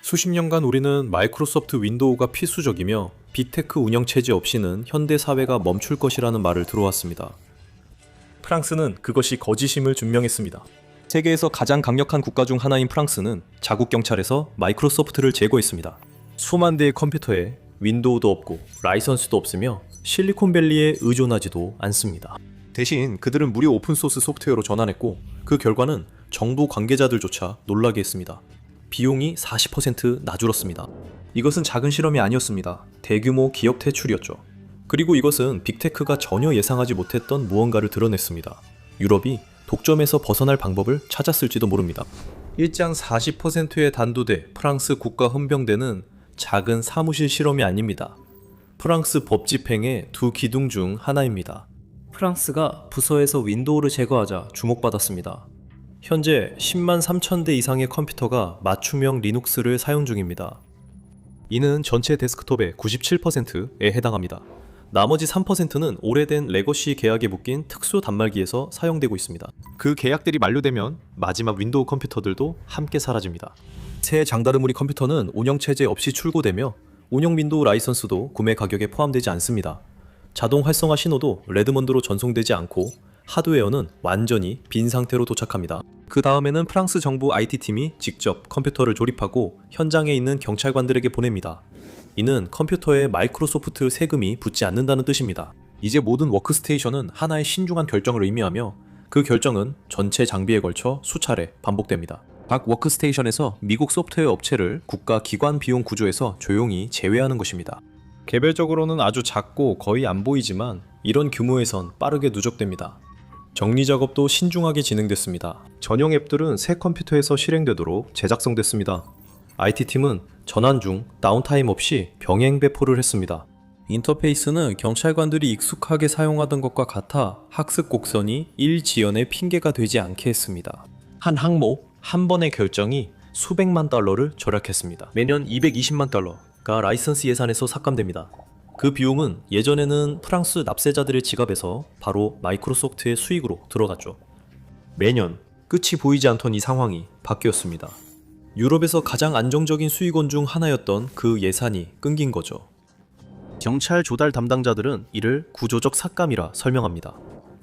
수십 년간 우리는 마이크로소프트 윈도우가 필수적이며 빅테크 운영체제 없이는 현대 사회가 멈출 것이라는 말을 들어왔습니다. 프랑스는 그것이 거짓임을 증명했습니다. 세계에서 가장 강력한 국가 중 하나인 프랑스는 자국 경찰에서 마이크로소프트를 제거했습니다. 수만 대의 컴퓨터에 윈도우도 없고 라이선스도 없으며 실리콘밸리에 의존하지도 않습니다. 대신 그들은 무료 오픈소스 소프트웨어로 전환했고 그 결과는 정부 관계자들조차 놀라게 했습니다. 비용이 40% 나줄었습니다. 이것은 작은 실험이 아니었습니다. 대규모 기업 퇴출이었죠. 그리고 이것은 빅테크가 전혀 예상하지 못했던 무언가를 드러냈습니다. 유럽이 독점에서 벗어날 방법을 찾았을지도 모릅니다. 일장 40%의 단두대 프랑스 국가헌병대는 작은 사무실 실험이 아닙니다. 프랑스 법 집행의 두 기둥 중 하나입니다. 프랑스가 부서에서 윈도우를 제거하자 주목받았습니다. 현재 10만 3천 대 이상의 컴퓨터가 맞춤형 리눅스를 사용 중입니다. 이는 전체 데스크톱의 97%에 해당합니다. 나머지 3%는 오래된 레거시 계약에 묶인 특수 단말기에서 사용되고 있습니다. 그 계약들이 만료되면 마지막 윈도우 컴퓨터들도 함께 사라집니다. 새 장다르무리 컴퓨터는 운영체제 없이 출고되며 운영 윈도우 라이선스도 구매 가격에 포함되지 않습니다. 자동 활성화 신호도 레드먼드로 전송되지 않고 하드웨어는 완전히 빈 상태로 도착합니다. 그 다음에는 프랑스 정부 IT팀이 직접 컴퓨터를 조립하고 현장에 있는 경찰관들에게 보냅니다. 이는 컴퓨터에 마이크로소프트 세금이 붙지 않는다는 뜻입니다. 이제 모든 워크스테이션은 하나의 신중한 결정을 의미하며 그 결정은 전체 장비에 걸쳐 수차례 반복됩니다. 각 워크스테이션에서 미국 소프트웨어 업체를 국가 기관 비용 구조에서 조용히 제외하는 것입니다. 개별적으로는 아주 작고 거의 안 보이지만 이런 규모에선 빠르게 누적됩니다. 정리 작업도 신중하게 진행됐습니다. 전용 앱들은 새 컴퓨터에서 실행되도록 제작성됐습니다. IT팀은 전환 중 다운타임 없이 병행 배포를 했습니다. 인터페이스는 경찰관들이 익숙하게 사용하던 것과 같아 학습 곡선이 일지연의 핑계가 되지 않게 했습니다. 한 항목, 한 번의 결정이 수백만 달러를 절약했습니다. 매년 220만 달러가 라이선스 예산에서 삭감됩니다. 그 비용은 예전에는 프랑스 납세자들의 지갑에서 바로 마이크로소프트의 수익으로 들어갔죠. 매년 끝이 보이지 않던 이 상황이 바뀌었습니다. 유럽에서 가장 안정적인 수익원 중 하나였던 그 예산이 끊긴 거죠. 경찰 조달 담당자들은 이를 구조적 삭감이라 설명합니다.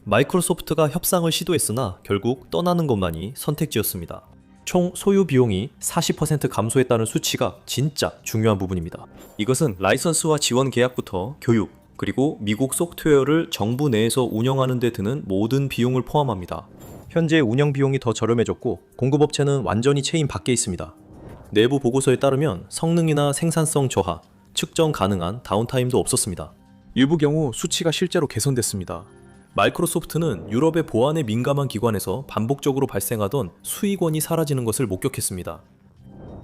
마이크로소프트가 협상을 시도했으나 결국 떠나는 것만이 선택지였습니다. 총 소요 비용이 40% 감소했다는 수치가 진짜 중요한 부분입니다. 이것은 라이선스와 지원 계약부터 교육, 그리고 미국 소프트웨어를 정부 내에서 운영하는 데 드는 모든 비용을 포함합니다. 현재 운영 비용이 더 저렴해졌고 공급업체는 완전히 체인 밖에 있습니다. 내부 보고서에 따르면 성능이나 생산성 저하, 측정 가능한 다운타임도 없었습니다. 일부 경우 수치가 실제로 개선됐습니다. 마이크로소프트는 유럽의 보안에 민감한 기관에서 반복적으로 발생하던 수익원이 사라지는 것을 목격했습니다.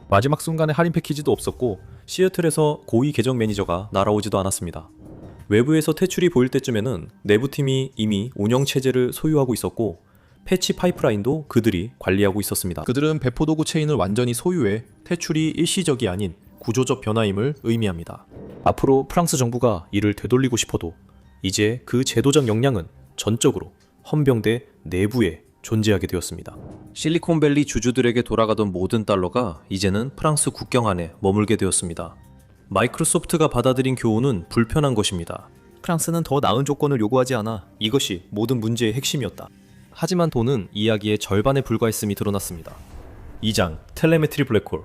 마지막 순간에 할인 패키지도 없었고 시애틀에서 고위 계정 매니저가 날아오지도 않았습니다. 외부에서 퇴출이 보일 때쯤에는 내부팀이 이미 운영체제를 소유하고 있었고 패치 파이프라인도 그들이 관리하고 있었습니다. 그들은 배포도구 체인을 완전히 소유해 퇴출이 일시적이 아닌 구조적 변화임을 의미합니다. 앞으로 프랑스 정부가 이를 되돌리고 싶어도 이제 그 제도적 역량은 전적으로 헌병대 내부에 존재하게 되었습니다. 실리콘밸리 주주들에게 돌아가던 모든 달러가 이제는 프랑스 국경 안에 머물게 되었습니다. 마이크로소프트가 받아들인 교훈은 불편한 것입니다. 프랑스는 더 나은 조건을 요구하지 않아 이것이 모든 문제의 핵심이었다. 하지만 돈은 이야기의 절반에 불과했음이 드러났습니다. 2장 텔레메트리 블랙홀.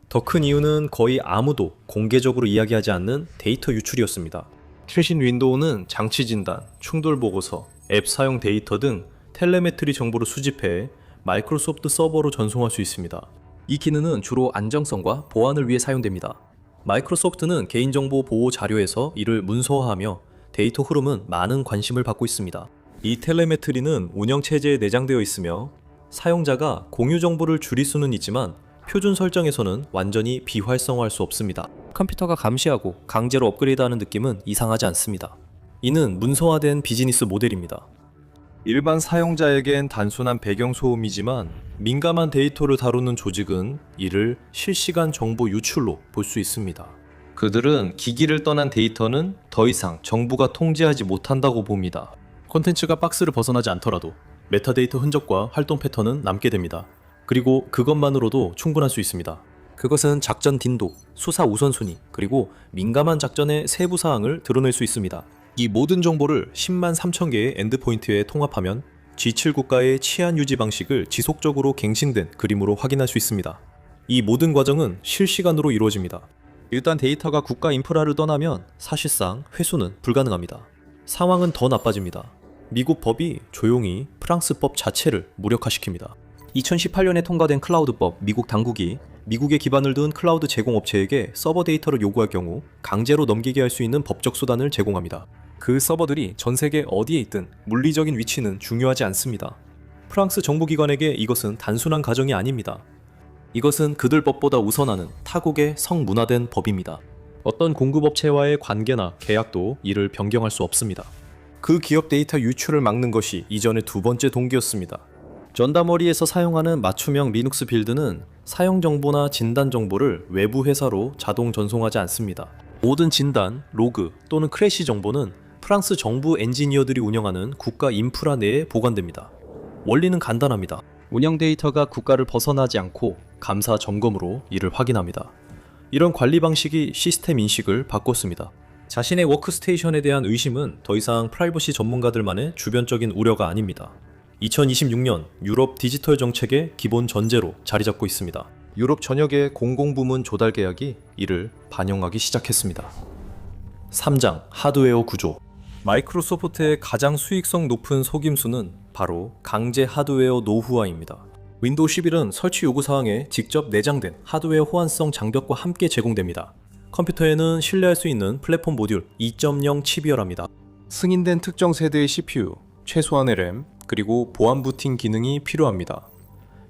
더 큰 이유는 거의 아무도 공개적으로 이야기하지 않는 데이터 유출이었습니다. 최신 윈도우는 장치 진단, 충돌 보고서, 앱 사용 데이터 등 텔레메트리 정보를 수집해 마이크로소프트 서버로 전송할 수 있습니다. 이 기능은 주로 안정성과 보안을 위해 사용됩니다. 마이크로소프트는 개인정보 보호 자료에서 이를 문서화하며 데이터 흐름은 많은 관심을 받고 있습니다. 이 텔레메트리는 운영체제에 내장되어 있으며 사용자가 공유 정보를 줄일 수는 있지만 표준 설정에서는 완전히 비활성화할 수 없습니다. 컴퓨터가 감시하고 강제로 업그레이드하는 느낌은 이상하지 않습니다. 이는 문서화된 비즈니스 모델입니다. 일반 사용자에겐 단순한 배경소음이지만 민감한 데이터를 다루는 조직은 이를 실시간 정보 유출로 볼 수 있습니다. 그들은 기기를 떠난 데이터는 더 이상 정부가 통제하지 못한다고 봅니다. 콘텐츠가 박스를 벗어나지 않더라도 메타데이터 흔적과 활동 패턴은 남게 됩니다. 그리고 그것만으로도 충분할 수 있습니다. 그것은 작전 빈도, 수사 우선순위, 그리고 민감한 작전의 세부 사항을 드러낼 수 있습니다. 이 모든 정보를 10만 3천 개의 엔드포인트에 통합하면 G7 국가의 치안 유지 방식을 지속적으로 갱신된 그림으로 확인할 수 있습니다. 이 모든 과정은 실시간으로 이루어집니다. 일단 데이터가 국가 인프라를 떠나면 사실상 회수는 불가능합니다. 상황은 더 나빠집니다. 미국 법이 조용히 프랑스 법 자체를 무력화시킵니다. 2018년에 통과된 클라우드법, 미국 당국이 미국에 기반을 둔 클라우드 제공업체에게 서버 데이터를 요구할 경우 강제로 넘기게 할 수 있는 법적 수단을 제공합니다. 그 서버들이 전 세계 어디에 있든 물리적인 위치는 중요하지 않습니다. 프랑스 정부기관에게 이것은 단순한 가정이 아닙니다. 이것은 그들 법보다 우선하는 타국의 성문화된 법입니다. 어떤 공급업체와의 관계나 계약도 이를 변경할 수 없습니다. 그 기업 데이터 유출을 막는 것이 이전의 두 번째 동기였습니다. 전다머리에서 사용하는 맞춤형 리눅스 빌드는 사용 정보나 진단 정보를 외부 회사로 자동 전송하지 않습니다. 모든 진단, 로그 또는 크래시 정보는 프랑스 정부 엔지니어들이 운영하는 국가 인프라 내에 보관됩니다. 원리는 간단합니다. 운영 데이터가 국가를 벗어나지 않고 감사 점검으로 이를 확인합니다. 이런 관리 방식이 시스템 인식을 바꿨습니다. 자신의 워크스테이션에 대한 의심은 더 이상 프라이버시 전문가들만의 주변적인 우려가 아닙니다. 2026년 유럽 디지털 정책의 기본 전제로 자리 잡고 있습니다. 유럽 전역의 공공부문 조달 계약이 이를 반영하기 시작했습니다. 3장 하드웨어 구조. 마이크로소프트의 가장 수익성 높은 속임수는 바로 강제 하드웨어 노후화입니다. 윈도우 11은 설치 요구사항에 직접 내장된 하드웨어 호환성 장벽과 함께 제공됩니다. 컴퓨터에는 신뢰할 수 있는 플랫폼 모듈 2.0 칩이어랍니다. 승인된 특정 세대의 CPU, 최소한의 램, 그리고 보안 부팅 기능이 필요합니다.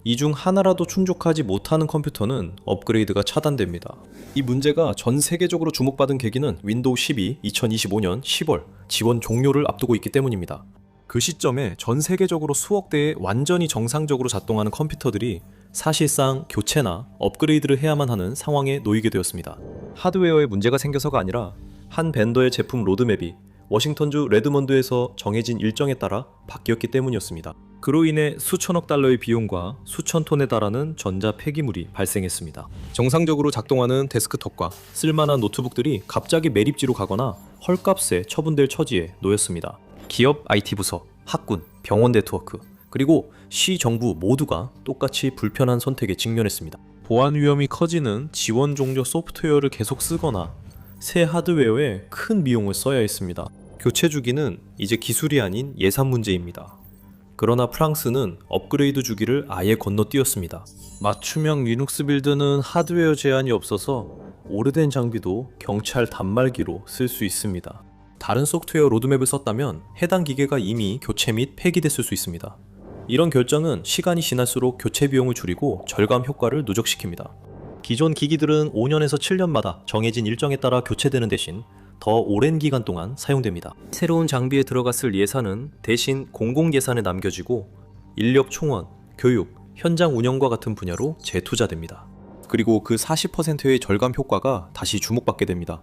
이 중 하나라도 충족하지 못하는 컴퓨터는 업그레이드가 차단됩니다. 이 문제가 전 세계적으로 주목받은 계기는 윈도우 12 2025년 10월 지원 종료를 앞두고 있기 때문입니다. 그 시점에 전 세계적으로 수억 대의 완전히 정상적으로 작동하는 컴퓨터들이 사실상 교체나 업그레이드를 해야만 하는 상황에 놓이게 되었습니다. 하드웨어에 문제가 생겨서가 아니라 한 벤더의 제품 로드맵이 워싱턴주 레드먼드에서 정해진 일정에 따라 바뀌었기 때문이었습니다. 그로 인해 수천억 달러의 비용과 수천 톤에 달하는 전자 폐기물이 발생했습니다. 정상적으로 작동하는 데스크톱과 쓸만한 노트북들이 갑자기 매립지로 가거나 헐값에 처분될 처지에 놓였습니다. 기업 IT 부서, 학군, 병원 네트워크, 그리고 시 정부 모두가 똑같이 불편한 선택에 직면했습니다. 보안 위험이 커지는 지원 종료 소프트웨어를 계속 쓰거나 새 하드웨어에 큰 비용을 써야 했습니다. 교체 주기는 이제 기술이 아닌 예산 문제입니다. 그러나 프랑스는 업그레이드 주기를 아예 건너뛰었습니다. 맞춤형 리눅스 빌드는 하드웨어 제한이 없어서 오래된 장비도 경찰 단말기로 쓸 수 있습니다. 다른 소프트웨어 로드맵을 썼다면 해당 기계가 이미 교체 및 폐기됐을 수 있습니다. 이런 결정은 시간이 지날수록 교체 비용을 줄이고 절감 효과를 누적시킵니다. 기존 기기들은 5년에서 7년마다 정해진 일정에 따라 교체되는 대신 더 오랜 기간 동안 사용됩니다. 새로운 장비에 들어갔을 예산은 대신 공공 예산에 남겨지고 인력 총원, 교육, 현장 운영과 같은 분야로 재투자됩니다. 그리고 그 40%의 절감 효과가 다시 주목받게 됩니다.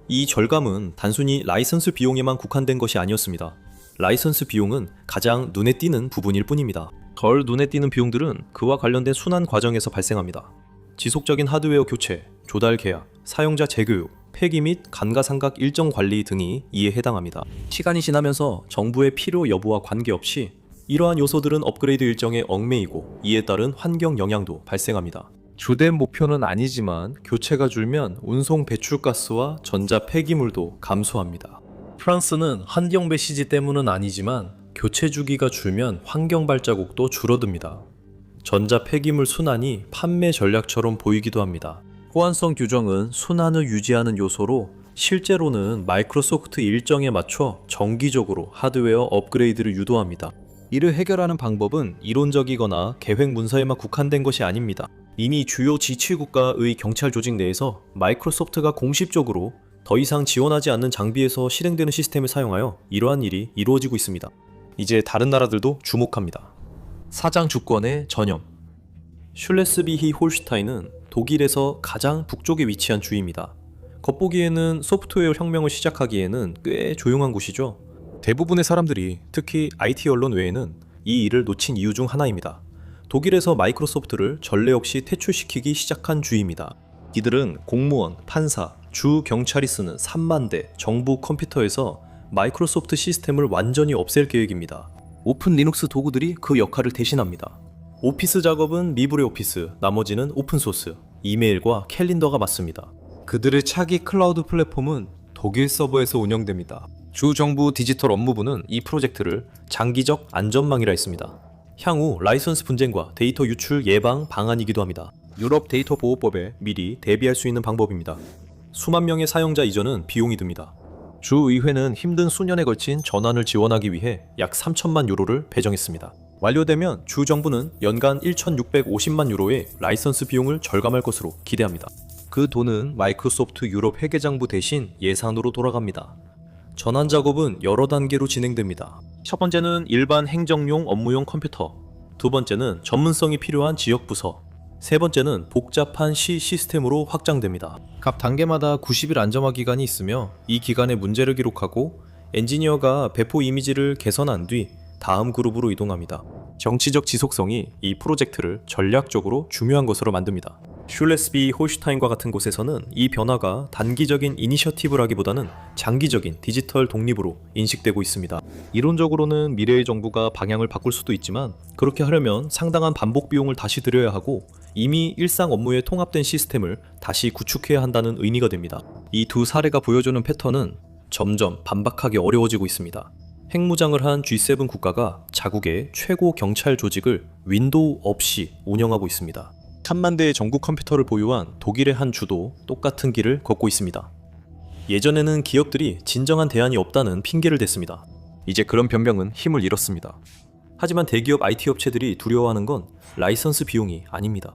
이 절감은 단순히 라이선스 비용에만 국한된 것이 아니었습니다. 라이선스 비용은 가장 눈에 띄는 부분일 뿐입니다. 덜 눈에 띄는 비용들은 그와 관련된 순환 과정에서 발생합니다. 지속적인 하드웨어 교체, 조달 계약, 사용자 재교육, 폐기 및 감가상각 일정 관리 등이 이에 해당합니다. 시간이 지나면서 정부의 필요 여부와 관계없이 이러한 요소들은 업그레이드 일정에 얽매이고 이에 따른 환경 영향도 발생합니다. 주된 목표는 아니지만 교체가 줄면 운송 배출가스와 전자 폐기물도 감소합니다. 프랑스는 환경 메시지 때문은 아니지만 교체 주기가 줄면 환경 발자국도 줄어듭니다. 전자 폐기물 순환이 판매 전략처럼 보이기도 합니다. 호환성 규정은 순환을 유지하는 요소로 실제로는 마이크로소프트 일정에 맞춰 정기적으로 하드웨어 업그레이드를 유도합니다. 이를 해결하는 방법은 이론적이거나 계획 문서에만 국한된 것이 아닙니다. 이미 주요 G7 국가의 경찰 조직 내에서 마이크로소프트가 공식적으로 더 이상 지원하지 않는 장비에서 실행되는 시스템을 사용하여 이러한 일이 이루어지고 있습니다. 이제 다른 나라들도 주목합니다. 사장 주권의 전염. 슐레스비히 홀슈타인은 독일에서 가장 북쪽에 위치한 주입니다. 겉보기에는 소프트웨어 혁명을 시작하기에는 꽤 조용한 곳이죠. 대부분의 사람들이 특히 IT 언론 외에는 이 일을 놓친 이유 중 하나입니다. 독일에서 마이크로소프트를 전례 없이 퇴출시키기 시작한 주입니다. 이들은 공무원, 판사, 주 경찰이 쓰는 3만 대 정부 컴퓨터에서 마이크로소프트 시스템을 완전히 없앨 계획입니다. 오픈 리눅스 도구들이 그 역할을 대신합니다. 오피스 작업은 리브레 오피스, 나머지는 오픈소스, 이메일과 캘린더가 맡습니다. 그들의 차기 클라우드 플랫폼은 독일 서버에서 운영됩니다. 주 정부 디지털 업무부는 이 프로젝트를 장기적 안전망이라 했습니다. 향후 라이선스 분쟁과 데이터 유출 예방 방안이기도 합니다. 유럽 데이터 보호법에 미리 대비할 수 있는 방법입니다. 수만 명의 사용자 이전은 비용이 듭니다. 주의회는 힘든 수년에 걸친 전환을 지원하기 위해 약 3천만 유로를 배정했습니다. 완료되면 주 정부는 연간 1,650만 유로의 라이선스 비용을 절감할 것으로 기대합니다. 그 돈은 마이크로소프트 유럽 회계장부 대신 예산으로 돌아갑니다. 전환 작업은 여러 단계로 진행됩니다. 첫 번째는 일반 행정용 업무용 컴퓨터, 두 번째는 전문성이 필요한 지역 부서, 세 번째는 복잡한 시스템으로 확장됩니다. 각 단계마다 90일 안정화 기간이 있으며 이 기간에 문제를 기록하고 엔지니어가 배포 이미지를 개선한 뒤 다음 그룹으로 이동합니다. 정치적 지속성이 이 프로젝트를 전략적으로 중요한 것으로 만듭니다. 슐레스비 홀슈타인과 같은 곳에서는 이 변화가 단기적인 이니셔티브라기보다는 장기적인 디지털 독립으로 인식되고 있습니다. 이론적으로는 미래의 정부가 방향을 바꿀 수도 있지만 그렇게 하려면 상당한 반복 비용을 다시 들여야 하고 이미 일상 업무에 통합된 시스템을 다시 구축해야 한다는 의미가 됩니다. 이 두 사례가 보여주는 패턴은 점점 반박하기 어려워지고 있습니다. 핵무장을 한 G7 국가가 자국의 최고 경찰 조직을 윈도우 없이 운영하고 있습니다. 1000만 대의 전국 컴퓨터를 보유한 독일의 한 주도 똑같은 길을 걷고 있습니다. 예전에는 기업들이 진정한 대안이 없다는 핑계를 댔습니다. 이제 그런 변명은 힘을 잃었습니다. 하지만 대기업 IT 업체들이 두려워하는 건 라이선스 비용이 아닙니다.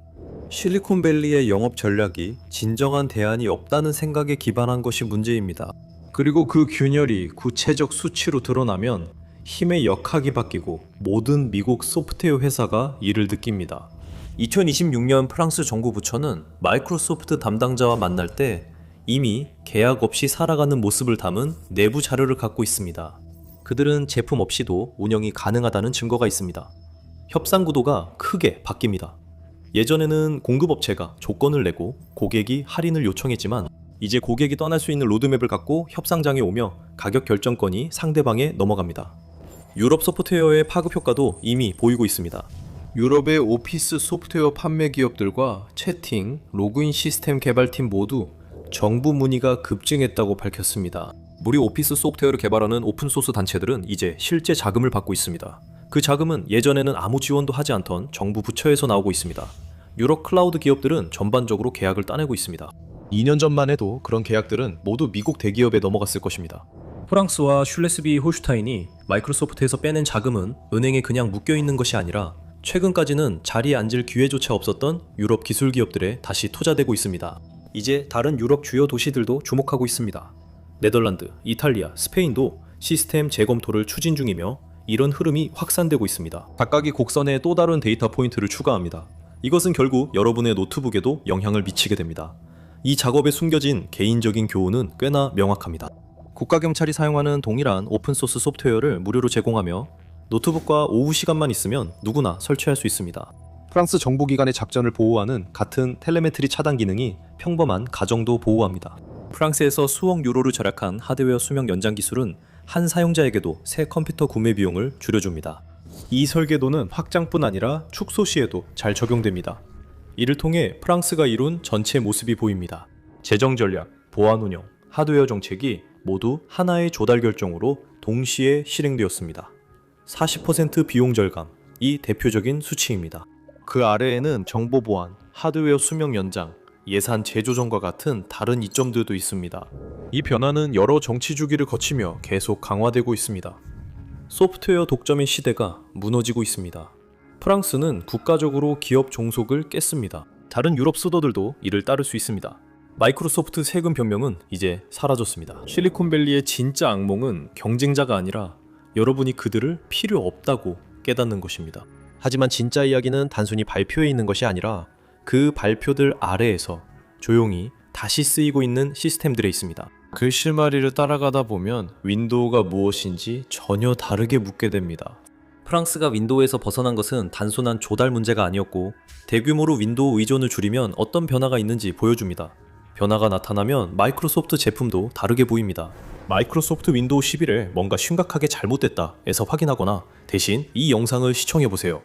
실리콘밸리의 영업 전략이 진정한 대안이 없다는 생각에 기반한 것이 문제입니다. 그리고 그 균열이 구체적 수치로 드러나면 힘의 역학이 바뀌고 모든 미국 소프트웨어 회사가 이를 느낍니다. 2026년 프랑스 정부 부처는 마이크로소프트 담당자와 만날 때 이미 계약 없이 살아가는 모습을 담은 내부 자료를 갖고 있습니다. 그들은 제품 없이도 운영이 가능하다는 증거가 있습니다. 협상 구도가 크게 바뀝니다. 예전에는 공급업체가 조건을 내고 고객이 할인을 요청했지만 이제 고객이 떠날 수 있는 로드맵을 갖고 협상장에 오며 가격 결정권이 상대방에 넘어갑니다. 유럽 소프트웨어의 파급 효과도 이미 보이고 있습니다. 유럽의 오피스 소프트웨어 판매 기업들과 채팅, 로그인 시스템 개발팀 모두 정부 문의가 급증했다고 밝혔습니다. 무료 오피스 소프트웨어를 개발하는 오픈소스 단체들은 이제 실제 자금을 받고 있습니다. 그 자금은 예전에는 아무 지원도 하지 않던 정부 부처에서 나오고 있습니다. 유럽 클라우드 기업들은 전반적으로 계약을 따내고 있습니다. 2년 전만 해도 그런 계약들은 모두 미국 대기업에 넘어갔을 것입니다. 프랑스와 슐레스비 홀슈타인이 마이크로소프트에서 빼낸 자금은 은행에 그냥 묶여있는 것이 아니라 최근까지는 자리에 앉을 기회조차 없었던 유럽 기술 기업들에 다시 투자되고 있습니다. 이제 다른 유럽 주요 도시들도 주목하고 있습니다. 네덜란드, 이탈리아, 스페인도 시스템 재검토를 추진 중이며 이런 흐름이 확산되고 있습니다. 각각이 곡선에 또 다른 데이터 포인트를 추가합니다. 이것은 결국 여러분의 노트북에도 영향을 미치게 됩니다. 이 작업에 숨겨진 개인적인 교훈은 꽤나 명확합니다. 국가경찰이 사용하는 동일한 오픈소스 소프트웨어를 무료로 제공하며 노트북과 오후 시간만 있으면 누구나 설치할 수 있습니다. 프랑스 정보기관의 작전을 보호하는 같은 텔레메트리 차단 기능이 평범한 가정도 보호합니다. 프랑스에서 수억 유로를 절약한 하드웨어 수명 연장 기술은 한 사용자에게도 새 컴퓨터 구매 비용을 줄여줍니다. 이 설계도는 확장뿐 아니라 축소 시에도 잘 적용됩니다. 이를 통해 프랑스가 이룬 전체 모습이 보입니다. 재정 전략, 보안 운영, 하드웨어 정책이 모두 하나의 조달 결정으로 동시에 실행되었습니다. 40% 비용 절감, 이 대표적인 수치입니다. 그 아래에는 정보 보안, 하드웨어 수명 연장, 예산 재조정과 같은 다른 이점들도 있습니다. 이 변화는 여러 정치 주기를 거치며 계속 강화되고 있습니다. 소프트웨어 독점의 시대가 무너지고 있습니다. 프랑스는 국가적으로 기업 종속을 깼습니다. 다른 유럽 수도들도 이를 따를 수 있습니다. 마이크로소프트 세금 변명은 이제 사라졌습니다. 실리콘밸리의 진짜 악몽은 경쟁자가 아니라 여러분이 그들을 필요 없다고 깨닫는 것입니다. 하지만 진짜 이야기는 단순히 발표에 있는 것이 아니라 그 발표들 아래에서 조용히 다시 쓰이고 있는 시스템들에 있습니다. 그 실마리를 따라가다 보면 윈도우가 무엇인지 전혀 다르게 묻게 됩니다. 프랑스가 윈도우에서 벗어난 것은 단순한 조달 문제가 아니었고 대규모로 윈도우 의존을 줄이면 어떤 변화가 있는지 보여줍니다. 변화가 나타나면 마이크로소프트 제품도 다르게 보입니다. 마이크로소프트 윈도우 11에 뭔가 심각하게 잘못됐다에서 확인하거나 대신 이 영상을 시청해보세요.